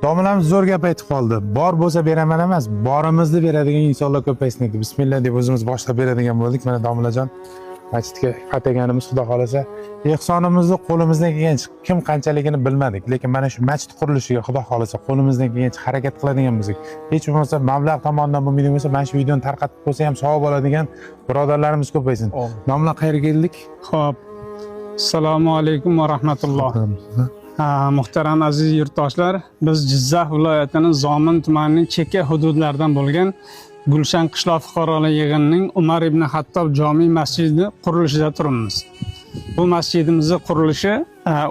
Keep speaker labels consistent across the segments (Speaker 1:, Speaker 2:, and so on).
Speaker 1: Domlamiz zo'r gap aytib qoldi. Bor bo'lsa beraman emas, borimizni beradigan insonlar ko'paysin dedi. Bismillah deb o'zimiz boshlab beradigan bo'ldik. Mana domlajon masjidga ataganimiz xudo xolasa ehsonimizni qo'limizdan kelgancha kim qanchaligini bilmadik, lekin mana shu masjid qurilishiga xudo xolasa qo'limizdan kelgancha harakat qiladigan bo'lsak, hech bo'lmasa mablag' tomonidan bo'lmaydigan bo'lsa, mana shu videoni tarqatib qo'ysa ham savob oladigan birodarlarimiz ko'paysin. Domla qayerga keldik?
Speaker 2: Xo'p. Assalomu alaykum va rahmatulloh. Muhtaram aziz yurtdoshlar, biz Jizzax viloyatining Zomin tumanining chekka hududlaridan bo'lgan Gulshan qishloq fuqarolar yig'inining Umar ibn Hattob jome masjidi qurilishida turibmiz. Bu masjidimizning qurilishi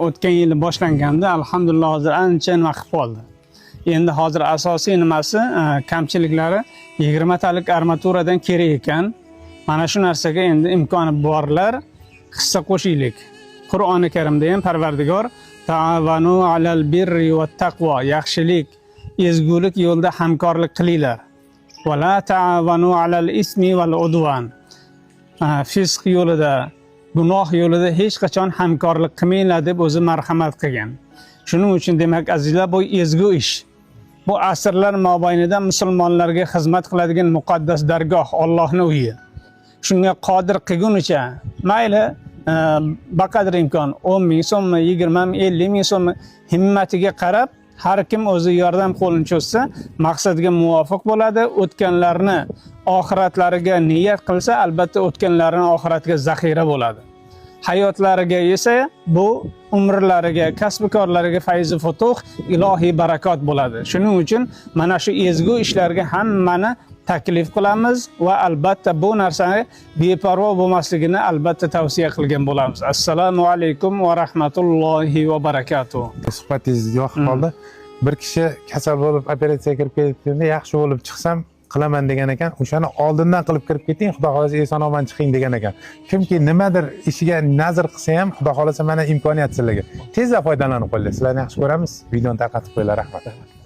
Speaker 2: o'tgan yil boshlanganda, alhamdulillah hozir ancha vaqt qoldi. Endi hozir asosiy nimasi, kamchiliklari 20 talik armaturadan kerak ekan. Mana shu narsaga endi imkoni borlar hissa qo'shaylik. Qur'oni Karimda ham Parvardigor Ta'avanu alal birri va taqvo, yaxshilik, ezgulik yo'lida hamkorlik qilinglar. Va la ta'avanu alal ismi val udwan. Fisq yo'lida, gunoh yo'lida hech qachon hamkorlik qilmanglar deb o'zi marhamat qilgan. Shuning uchun demak azizlar, bu ezgu ish. Bu asrlar mobaynida musulmonlarga xizmat qiladigan muqaddas dargoh, Allohning uyi. Shunga qodir qilgunicha, mayli baqadir imkon 10 ming so'mmi, 20 ming, 50 ming so'mmi himmatiga qarab har kim o'zi yordam qo'lini cho'zsa maqsadga muvofiq bo'ladi. O'tganlarni oxiratlariga niyat qilsa, albatta o'tganlarning oxiratiga zaxira bo'ladi. Hayotlariga esa bu umrlariga, kasb-korlariga fayzi futuh, ilohiy barakot bo'ladi. Shuning uchun mana shu ezgu ishlarga hammani taklif qilamiz va albatta bu narsani beparvo bo'lmasligini albatta tavsiya qilgan bo'lamiz. Assalomu alaykum va rahmatullohi va barakatuh.
Speaker 1: Suhbatingiz yoqib qoldi. Bir kishi kasal bo'lib operatsiyaga kirib ketganda yaxshi bo'lib chiqsam qilaman degan ekan. O'shani oldindan qilib kirib keting, xudo xolasa eson-omon chiqing degan ekan. Kimki nimadir ishiga nazar qilsa ham, xudo xolasa mana imkoniyat sizlarga. Tezda foydalanib qo'yinglar. Sizlarni yaxshi ko'ramiz. Videoni tarqatib qo'yinglar. Rahmat.